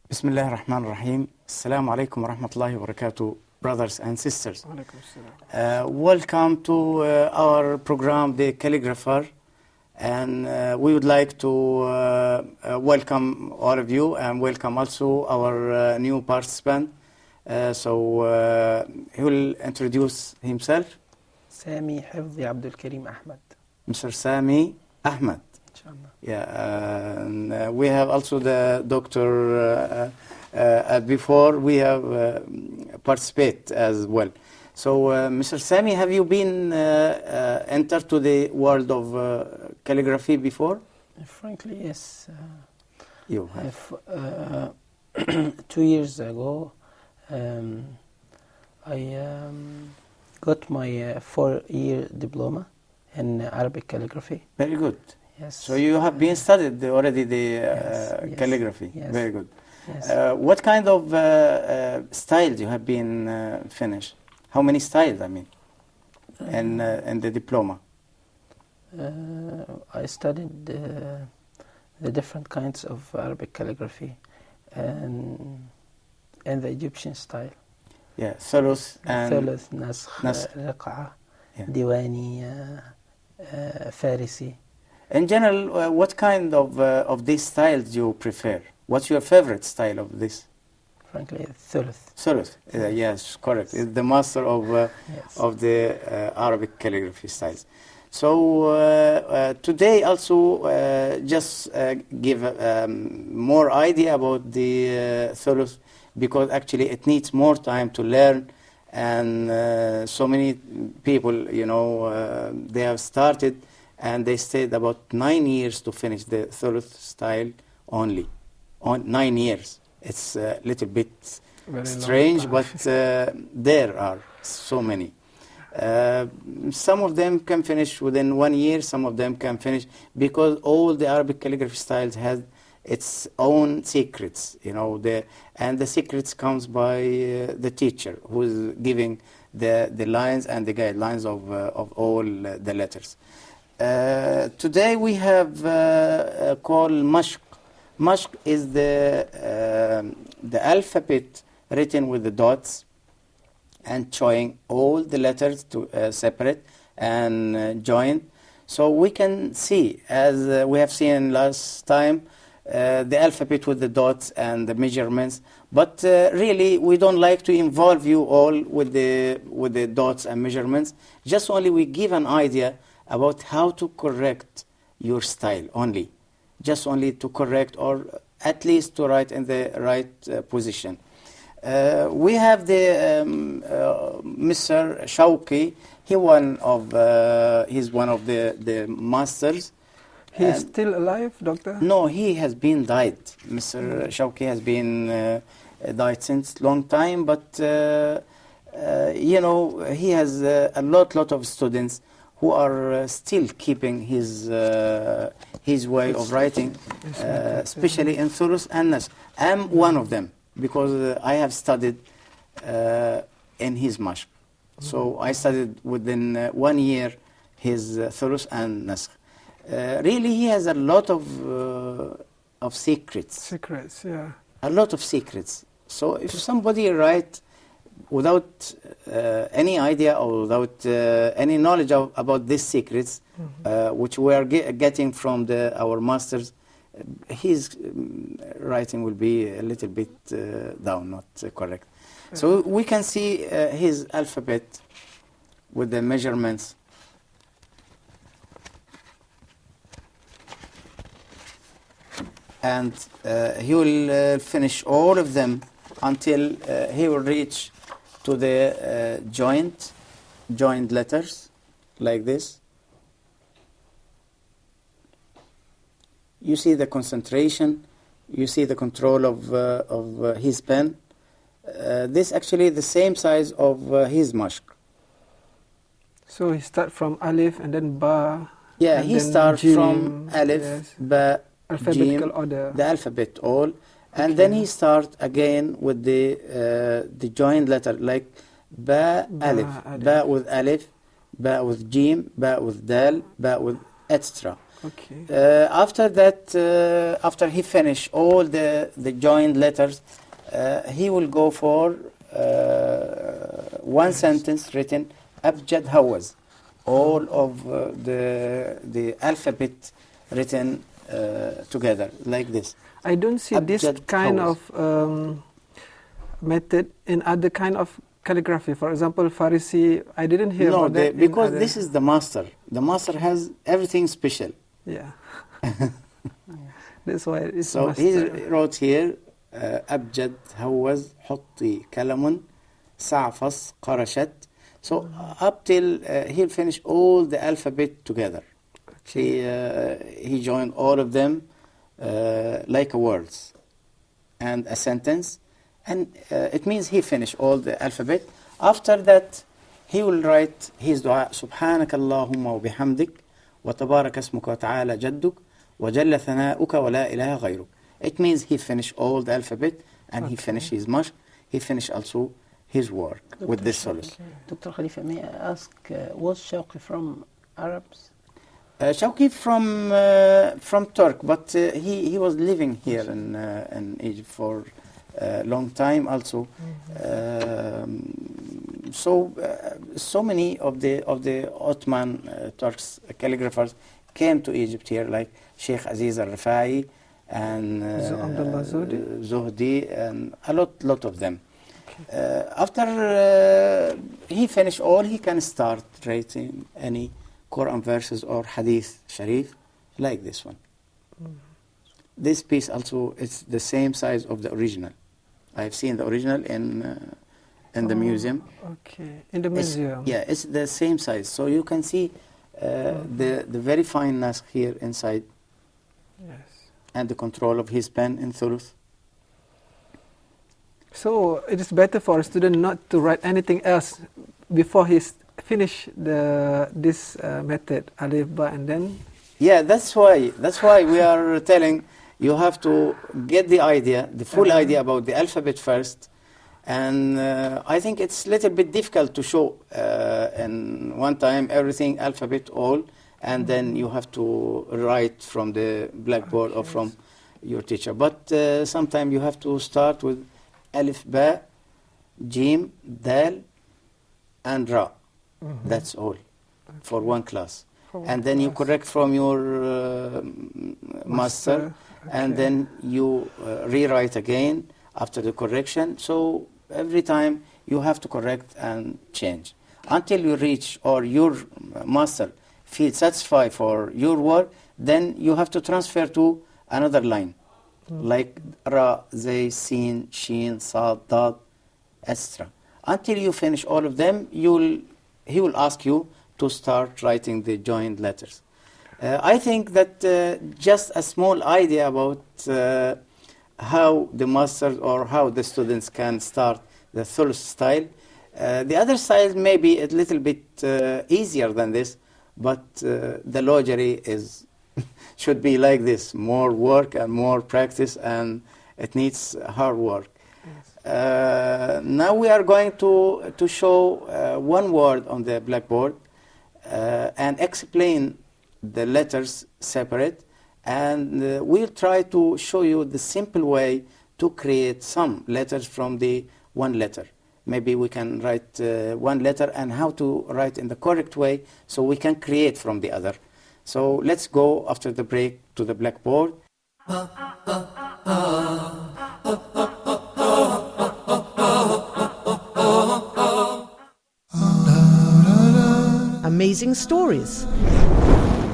Bismillah ar-Rahman ar-Rahim. Assalamu alaikum wa rahmatullahi wa barakatuh, brothers and sisters. Welcome to our program, The Calligrapher. And we would like to welcome all of you and welcome also our new participant. So he will introduce himself. Sami Hifzi Abdul Karim Ahmed. Mr. Sami Ahmed. Yeah, and we have also the doctor before we have participate as well. So, Mr. Sami, have you been entered to the world of calligraphy before? Frankly, yes. You have. 2 years ago, I got my 4-year diploma in Arabic calligraphy. Very good. Yes. So you have been studied already the Yes. calligraphy. Yes. Very good. Yes. What kind of styles you have been finished? How many styles, I mean, in the diploma? I studied the different kinds of Arabic calligraphy and the Egyptian style. Yeah, Thuluth and ثلث نسخ رقعة ديواني فارسي. In general, what kind of these styles do you prefer? What's your favorite style of this? Frankly, ثلث. Thuluth. Yes, correct. It's the master of Yes. of the Arabic calligraphy styles. So today also just give more idea about the Thuluth, because actually it needs more time to learn, and so many people, you know, they have started and they stayed about 9 years to finish the Thuluth style only. On 9 years. It's a little bit Very strange, long but there are so many. Some of them can finish within 1 year, some of them can finish, because all the Arabic calligraphy styles has its own secrets, you know, and the secrets comes by the teacher who is giving the lines and the guidelines of all the letters. Today we have called mashq. Mashq is the alphabet written with the dots and showing all the letters to separate and join. So we can see, as we have seen last time, the alphabet with the dots and the measurements. But really, we don't like to involve you all with the dots and measurements. Just only we give an idea about how to correct your style only. Just only to correct, or at least to write in the right position. We have the Mr. Shawki. He's one of the masters. He is still alive, doctor? No, he has been died. Mr. Shawki has been died since long time, but you know, he has a lot of students who are still keeping his way of writing, especially in Thuluth and Nasr. I'm one of them, because I have studied in his mashq. So I studied within 1 year his Thuluth and Nasr. Really, he has a lot of secrets. Secrets, yeah. A lot of secrets. So if somebody write without any idea or without any knowledge about these secrets, which we are getting from our masters, his writing will be a little bit down, not correct. So we can see his alphabet with the measurements. And he will finish all of them until he will reach to the joined letters like this. You see the concentration, you see the control of his pen. This actually the same size of his mashq. So he start from alif and then ba. Yeah, and he then starts jim, from alif, yes. ba, Alphabetical jim, order. the alphabet all, and then he starts again with the joined letter like ba, alif, ba with alif, ba with jim, ba with dal, ba with etc. Okay. After that, after he finish all the joined letters, he will go for one sentence written abjad hawaz, all of the alphabet written together like this. I don't see this Abjad kind hawaz. of method in other kind of calligraphy. For example, Farisi, I didn't hear No, about that. in because other- this is the master. The master has everything special. Yeah. That's why it's So master. he wrote here أبجد هوز حطي كلم سعفص قرشت. So up till he'll finish all the alphabet together. He joined all of them like a words and a sentence, and it means he finished all the alphabet. After that, he will write his dua: سبحانك اللهم وبحمدك وتبارك اسمك وتعالى جدك وجل ثناؤك ولا إله غيرك. It means he finished all the alphabet and he finished his mashq. He finished also his work with this solace. Dr. Khalifa, may I ask, was Shawqi from Arabs? Shawqi from Turk, but he was living here in Egypt for a long time also. So many of the Ottoman Turks calligraphers came to Egypt here, like Sheikh Aziz al-Rifai and Abdullah Zuhdi, and a lot of them. After he finished all, he can start writing any Quran verses or Hadith Sharif, like this one. This piece also is the same size of the original. I've seen the original in the museum. Okay, in the museum. It's the same size. So you can see the very fine naskh here inside. Yes. And the control of his pen in thuluth. So it is better for a student not to write anything else before he finish this method, alif, ba, and then. Yeah, that's why we are telling you have to get the idea, the full idea about the alphabet first. And I think it's a little bit difficult to show in one time everything alphabet all, and then you have to write from the blackboard or from your teacher. But sometimes you have to start with alif, ba, jim, dal, and ra. That's all for one class. And then you correct from your master, and then you rewrite again after the correction. So every time you have to correct and change until you reach or your master feel satisfied for your work. Then you have to transfer to another line, like ra, zay, sin, shin, sad, dad, etc. Until you finish all of them, he will ask you to start writing the joined letters. I think that just a small idea about how the masters or how the students can start the thuluth style. The other style may be a little bit easier than this, but the loggery should be like this: more work and more practice, and it needs hard work. Yes. Now we are going to show one word on the blackboard and explain the letters separate, and we'll try to show you the simple way to create some letters from the one letter. Maybe we can write one letter and how to write in the correct way so we can create from the other. So let's go after the break to the blackboard. Amazing stories,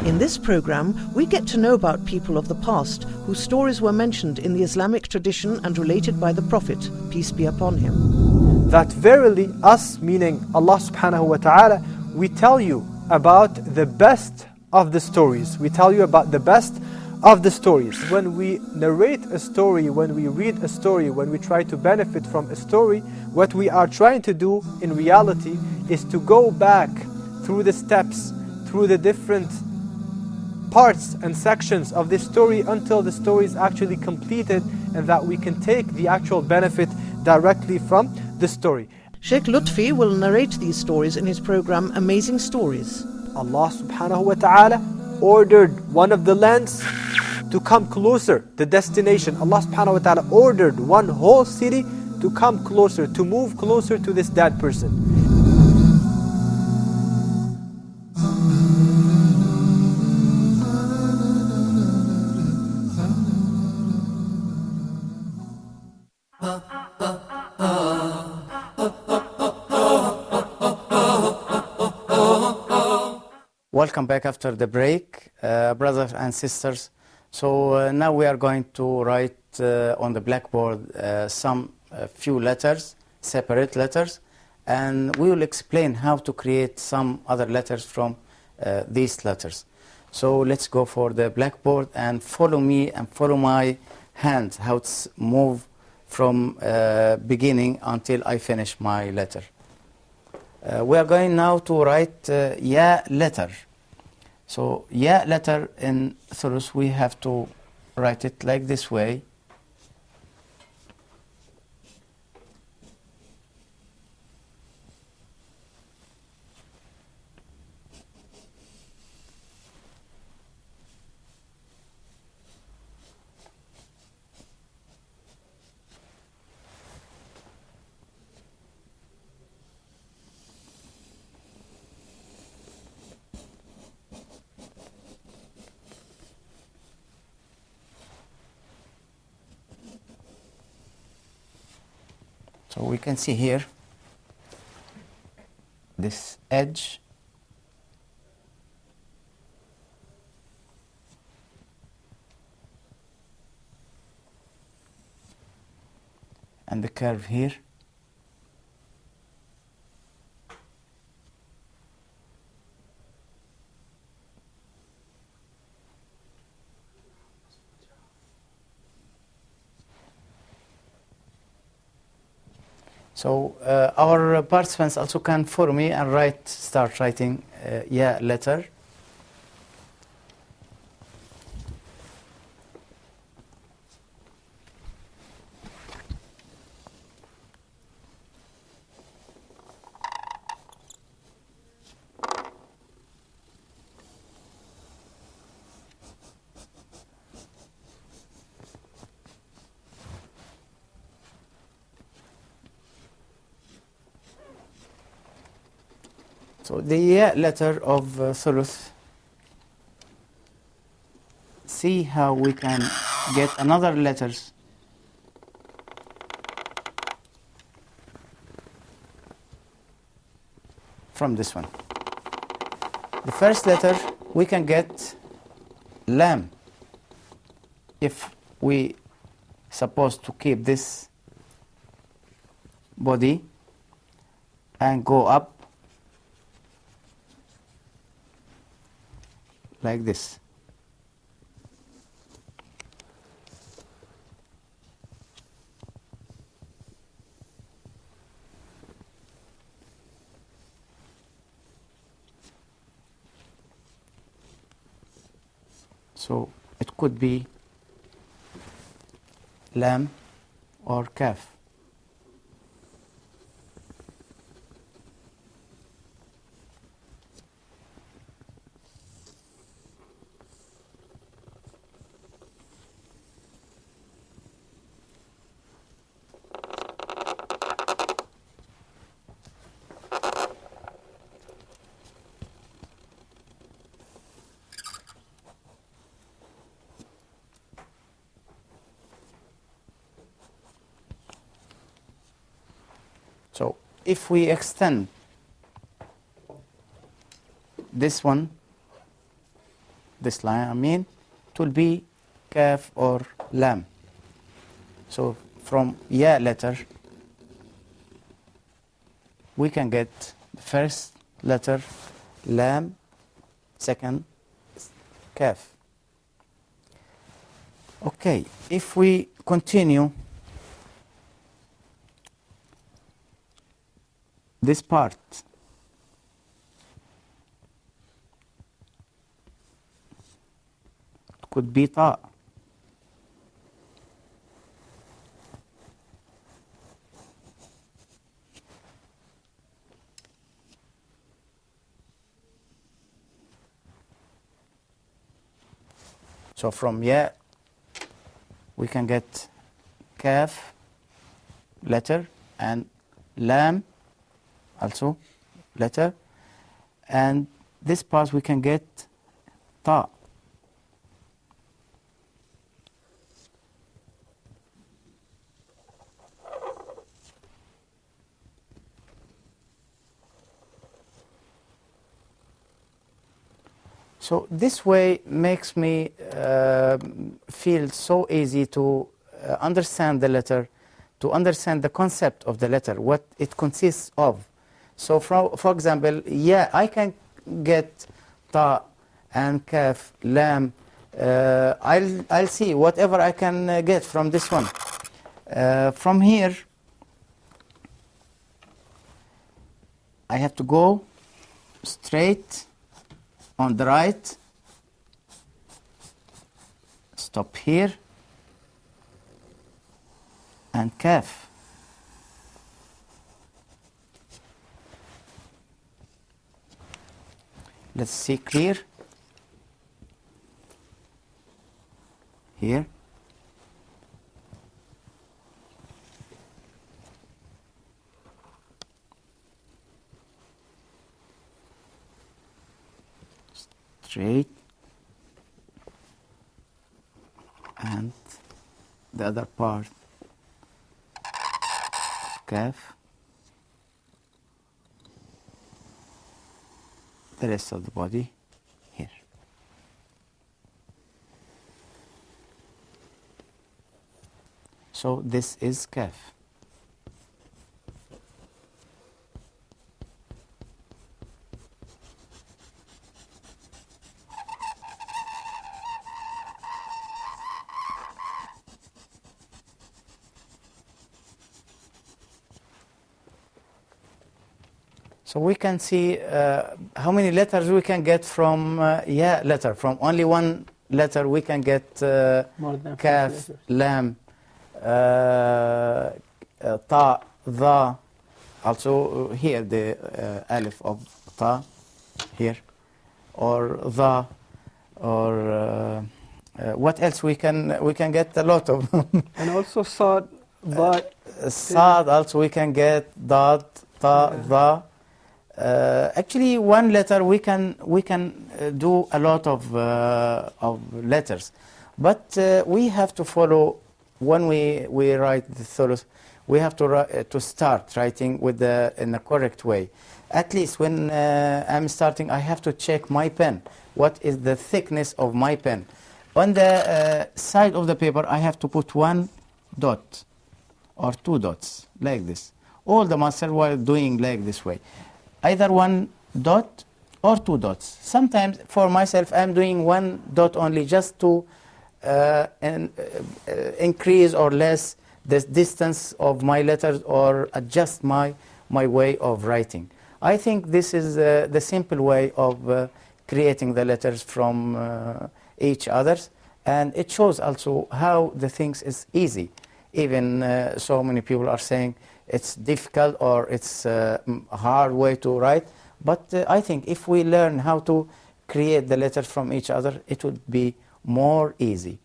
In this program, we get to know about people of the past whose stories were mentioned in the Islamic tradition and related by the Prophet, peace be upon him. That verily us, meaning Allah subhanahu wa ta'ala, we tell you about the best of the stories. We tell you about the best of the stories. When we narrate a story, when we read a story, when we try to benefit from a story, what we are trying to do in reality is to go back through the steps, through the different parts and sections of this story until the story is actually completed, and that we can take the actual benefit directly from the story. Sheikh Lutfi will narrate these stories in his program Amazing Stories. Allah subhanahu wa ta'ala ordered one of the lands to come closer, the destination. Allah subhanahu wa ta'ala ordered one whole city to come closer, to move closer to this dead person. Welcome back after the break, brothers and sisters. So now we are going to write on the blackboard some few letters, separate letters, and we will explain how to create some other letters from these letters. So let's go for the blackboard and follow me and follow my hand, how it's move from beginning until I finish my letter. We are going now to write Ya letter. So Ya letter in Thuluth, we have to write it like this way. So we can see here this edge, and the curve here. So our participants also can follow me and start writing Ya letter. So the Ya letter of Thuluth, see how we can get another letters from this one. The first letter we can get Lam if we supposed to keep this body and go up like this. So it could be Lam or Kaf. So if we extend this one this line, I mean, it will be kaf or lam. So from ya letter, we can get the first letter lam, second kaf. Okay, if we continue this part, it could be ta. So from ya, we can get kaf letter and lam also letter, and this part we can get ta. So this way makes me feel so easy to understand the letter, to understand the concept of the letter, what it consists of. So for example, yeah, I can get ta and kaf, lam. I'll see whatever I can get from this one. From here, I have to go straight on the right, stop here, and kaf. Let's see clear. Here. Straight. And the other part, kaf. The rest of the body here. So this is kaf. So we can see how many letters we can get from ya letter. From only one letter we can get More than kaf, 5 letters. lam, ta, dha. Also here the alif of ta here, or dha, or what else we can get a lot of. And also sad, but Sad also we can get dad, ta, dha. Actually, one letter we can do a lot of letters, but we have to follow when we write the thuluth. We have to start writing in the correct way. At least when I'm starting, I have to check my pen. What is the thickness of my pen? On the side of the paper, I have to put 1 dot or 2 dots like this. All the masters were doing like this way. Either 1 dot or 2 dots. Sometimes for myself I'm doing 1 dot only, just to increase or less the distance of my letters, or adjust my way of writing. I think this is the simple way of creating the letters from each others, and it shows also how the things is easy. Even so many people are saying it's difficult or it's a hard way to write, but I think if we learn how to create the letters from each other, it would be more easy.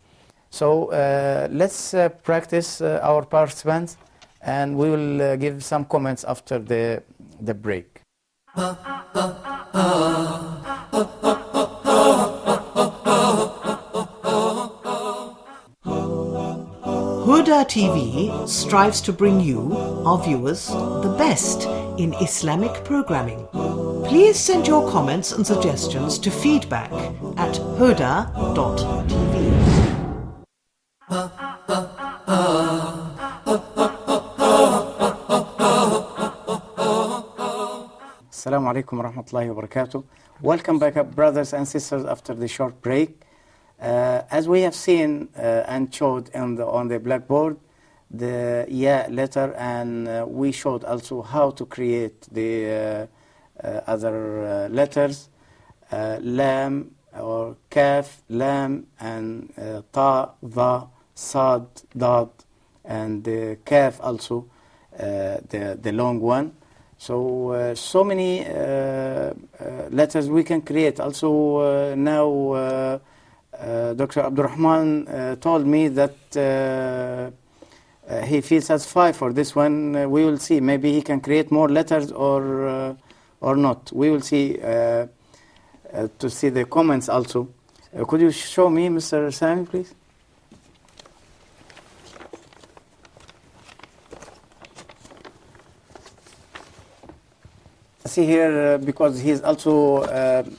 So let's practice our participants, and we will give some comments after the break. Huda TV strives to bring you, our viewers, the best in Islamic programming. Please send your comments and suggestions to feedback@hoda.tv. Assalamu alaikum wa rahmatullahi wa barakatuh. Welcome back, brothers and sisters, after the short break. As we have seen and showed on the blackboard, the ya letter, and we showed also how to create the other letters, lam or kaf, lam, and ta, dha, sad, dad, and kaf also, the long one. So, so many letters we can create. Also, now Dr. Abdurrahman told me that he feels satisfied for this one. We will see. Maybe he can create more letters or not. We will see to see the comments also. Could you show me, Mr. Sami, please? See here, because he's also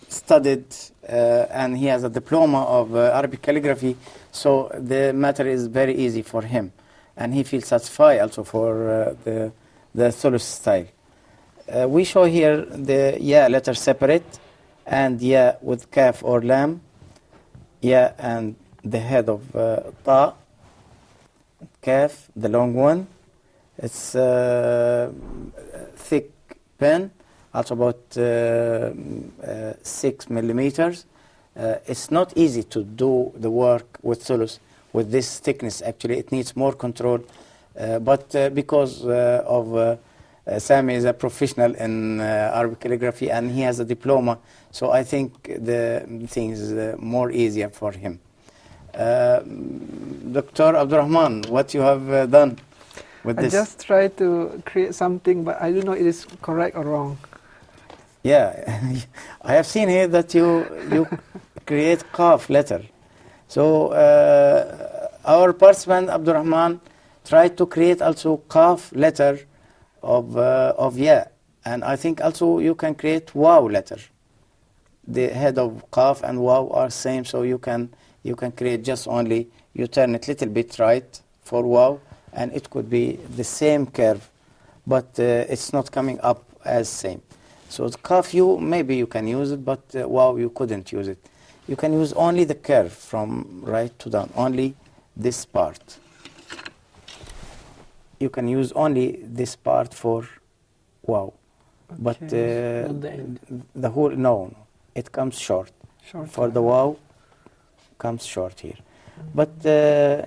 studied and he has a diploma of Arabic calligraphy, so the matter is very easy for him, and he feels satisfied also for the thuluth style. We show here the ya letter separate, and ya with kaf or lam, ya and the head of ta, kaf, the long one. It's thick pen, also about 6 millimeters. It's not easy to do the work with thuluth with this thickness. Actually, it needs more control. But because of Sami is a professional in Arabic calligraphy and he has a diploma, so I think the thing is more easier for him. Dr. Abdurrahman, what you have done with this? I just try to create something, but I don't know it is correct or wrong. Yeah, I have seen here that you create qaf letter. So our participant Abdurrahman tried to create also qaf letter of ya, and I think also you can create waw letter. The head of qaf and waw are same, so you can create just only, you turn it little bit right for waw, and it could be the same curve, but it's not coming up as same. So the qaf maybe you can use it, but waw you couldn't use it. You can use only the curve from right to down, only this part. You can use only this part for waw, but Not the end. the whole, no, it comes short. For the waw, comes short here. But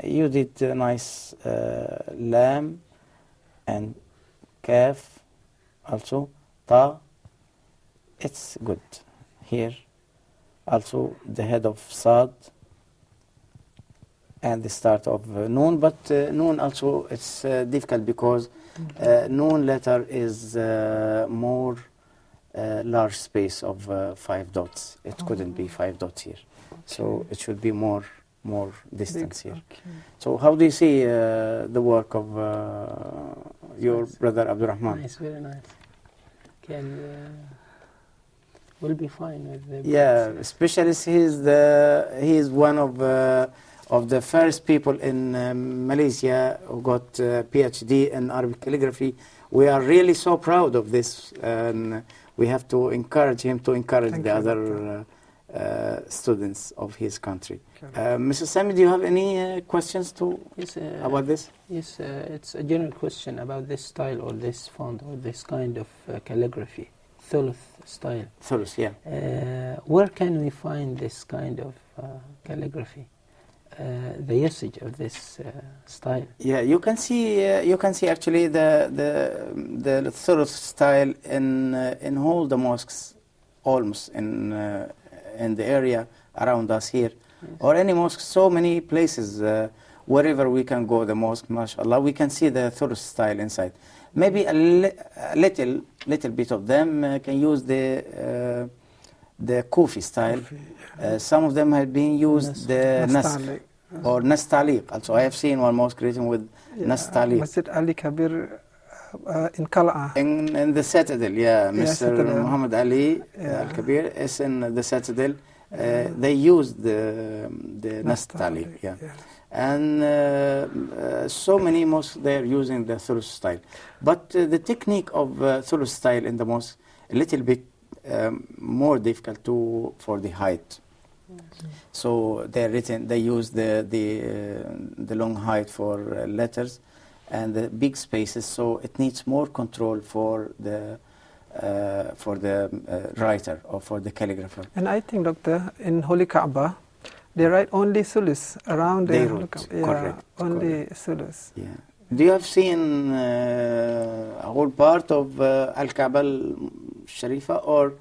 you did a nice lam and kaf also, ta. It's good here. Also the head of sad and the start of noon, but noon also it's difficult because noon letter is more large space of 5 dots. It couldn't be 5 dots here, so it should be more distance here. Okay. So how do you see the work of your brother Abdurrahman? Nice, very nice. Will be fine with the Yeah, especially he's one of the first people in Malaysia who got PhD in Arabic calligraphy. We are really so proud of this, and we have to encourage him to encourage Thank the you, other students of his country. Okay. Mrs. Sami, do you have any questions Yes, about this? Yes, it's a general question about this style or this font or this kind of calligraphy, thuluth style. Thuluth, yeah. Where can we find this kind of calligraphy? The usage of this style. Yeah, you can see actually the thuluth style in all the mosques, almost in the area around us here, yes. Or any mosque. So many places wherever we can go, the mosque, mashallah, we can see the thuluth style inside. Maybe a little bit of them can use the Kufi style. Some of them have been used the Nasr or Nastaliq. Also, I have seen one mosque written with Nastaliq. Masjid Ali Kabir in Qal'a. In the Citadel, yeah, Mr. Citadel. Muhammad Ali Yeah. Al-Kabir is in the Citadel. They use the Nastali, yeah. And so many mosques they're using the Thulus style. But the technique of Thulus style in the mosque a little bit more difficult for the height. So they use the long height for letters and the big spaces, so it needs more control for the writer or for the calligrapher. And I think, Doctor, in Holy Kaaba, they write only Thulus around the Holy Kaaba. Yeah, correct, only Thulus. Yeah. Do you have seen a whole part of Al-Kaaba al-Sharifa, or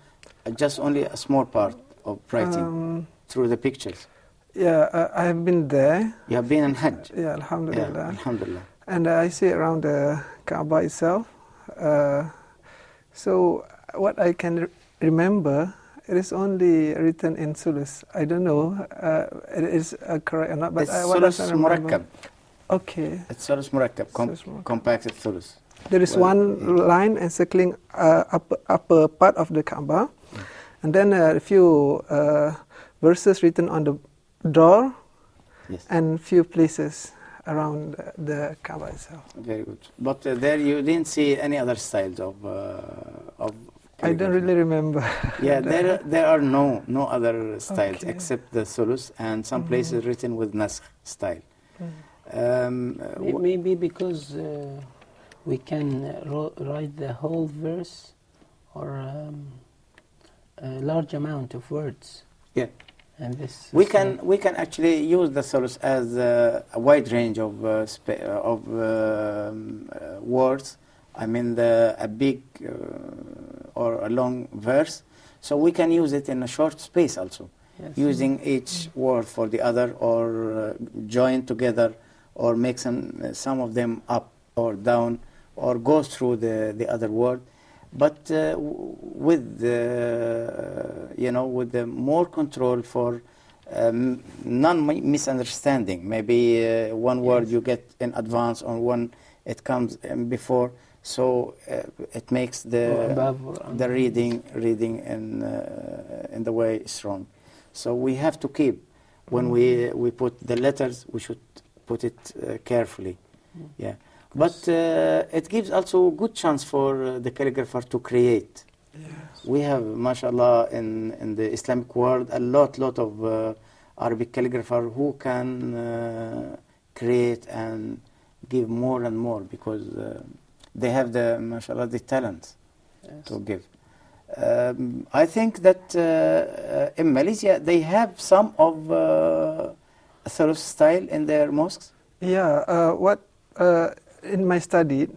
just only a small part of writing through the pictures? Yeah, I have been there. You have been in Hajj? Yeah, Alhamdulillah. Yeah, Alhamdulillah. And I see around the Kaaba itself. So what I can remember, it is only written in Thulus. I don't know it is correct or not, but It's what else I Thulus remember. Murakkab. Okay. It's Thulus Murakkab, compacted Thulus. There is one line encircling upper part of the Kaaba, and then a few verses written on the door, Yes. and few places around the Kaaba itself. Very good. But there you didn't see any other styles of I don't really remember. Yeah, there are no other styles Okay. except the Thulus and some places written with Naskh style. Maybe because we can write the whole verse or a large amount of words. Yeah. And this We can actually use the Thulus as a wide range of words. I mean, a big or a long verse. So we can use it in a short space also, Yes. using each word for the other, or join together, or make some of them up or down, or go through the other word. But with the more control for non-misunderstanding. Maybe one word you get in advance, or one it comes before, so it makes the reading in the way strong. So we have to keep, when we put the letters, we should put it carefully. Yeah. But it gives also good chance for the calligrapher to create. Yes. We have, mashallah, in the Islamic world, a lot of Arabic calligrapher who can create and give more and more, because they have mashallah, the talent to give. I think that in Malaysia they have some of Thulus style in their mosques. Yeah. In my study,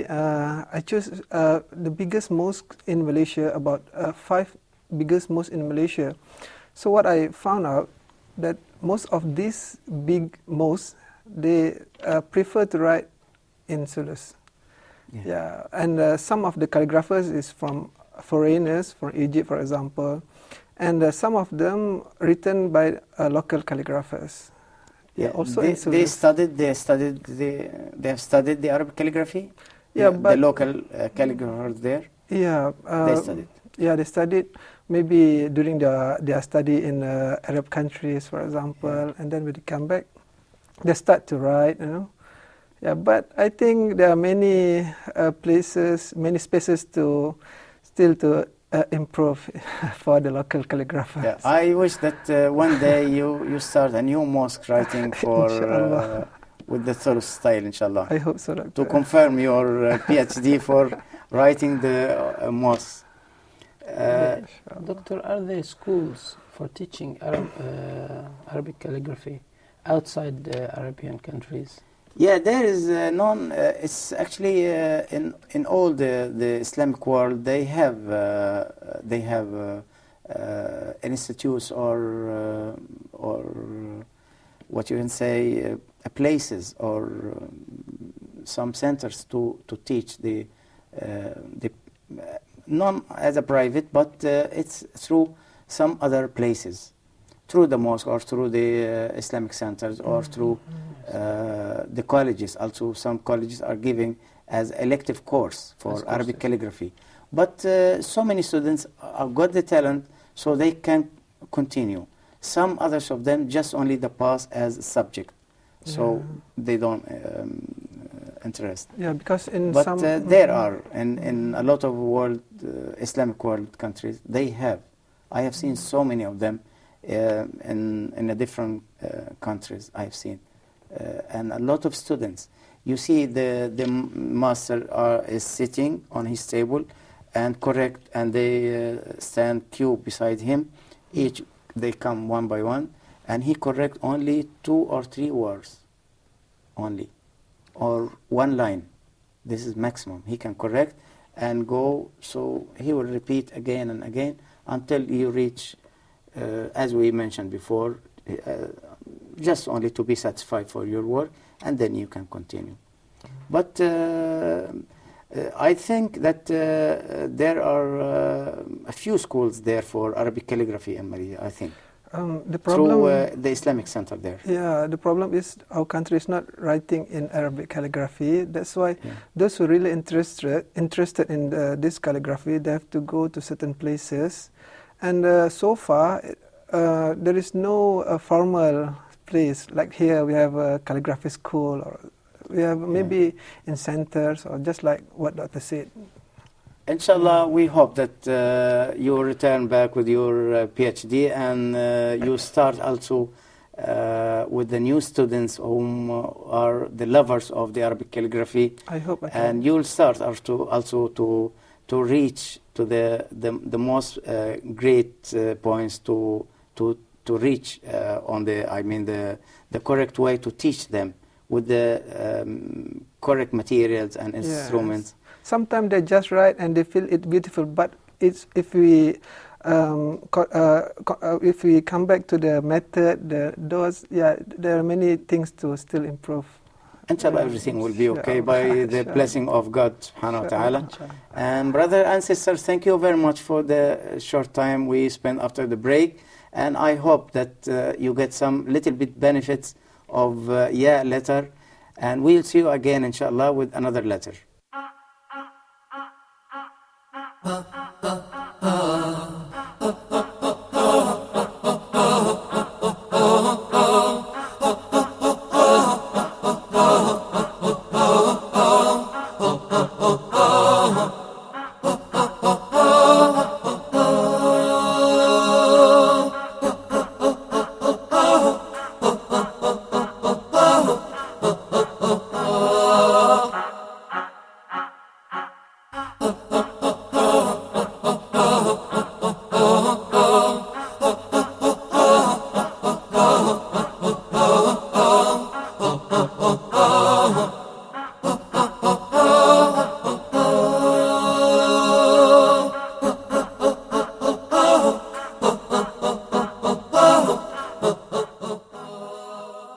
I chose the biggest mosque in Malaysia, about 5 biggest mosques in Malaysia. So what I found out, that most of these big mosques, they prefer to write in Thulus. Yeah. And some of the calligraphers is from foreigners, from Egypt, for example, and some of them written by local calligraphers. Yeah, also they have studied the Arabic calligraphy. Yeah, the but local calligraphers there. Yeah, they studied. Yeah, they studied maybe during their study in Arab countries, for example, and then when they come back, they start to write. Yeah, but I think there are many places, many spaces to improve for the local calligraphers. Yeah, I wish that one day you start a new mosque writing for with the Thulus style, inshallah. I hope so, Doctor. To confirm your PhD for writing the mosque. Doctor, are there schools for teaching Arabic calligraphy outside the Arabian countries? Yeah, there is none. It's actually in all the Islamic world they have institutes or what you can say places or some centers to teach the non as a private, but it's through some other places, through the mosque or through the Islamic centers or through the colleges. Also, some colleges are giving as elective course for Arabic calligraphy. But so many students have got the talent, so they can continue. Some others of them just only the pass as a subject, so they don't interest. Yeah, because in But some there are in a lot of world Islamic world countries they have. I have seen so many of them in a different countries. I have seen and a lot of students. You see the master is sitting on his table and correct, and they stand queue beside him. Each they come one by one, and he correct only 2 or 3 words, only, or 1 line. This is maximum. He can correct and go. So he will repeat again and again until you reach, as we mentioned before, just only to be satisfied for your work, and then you can continue. But I think that there are a few schools there for Arabic calligraphy in Malaysia, I think. The problem, through the Islamic Center there. Yeah, the problem is our country is not writing in Arabic calligraphy. That's why those who are really interested in this calligraphy, they have to go to certain places. And so far, there is no formal place. Like here, we have a calligraphy school, or we have maybe in centers, or just like what Dr. said. Inshallah, we hope that you will return back with your PhD, and you start also with the new students whom are the lovers of the Arabic calligraphy. I hope I can. And you will start also to reach to the most great points to reach on the correct way to teach them with the correct materials and instruments. Sometimes they just write and they feel it beautiful, but it's if we come back to the method, there are many things to still improve. Inshallah, everything will be okay by the blessing of God subhanahu wa ta'ala. And brother and sisters, thank you very much for the short time we spent after the break. And I hope that you get some little bit benefits of letter. And we'll see you again, inshallah, with another letter.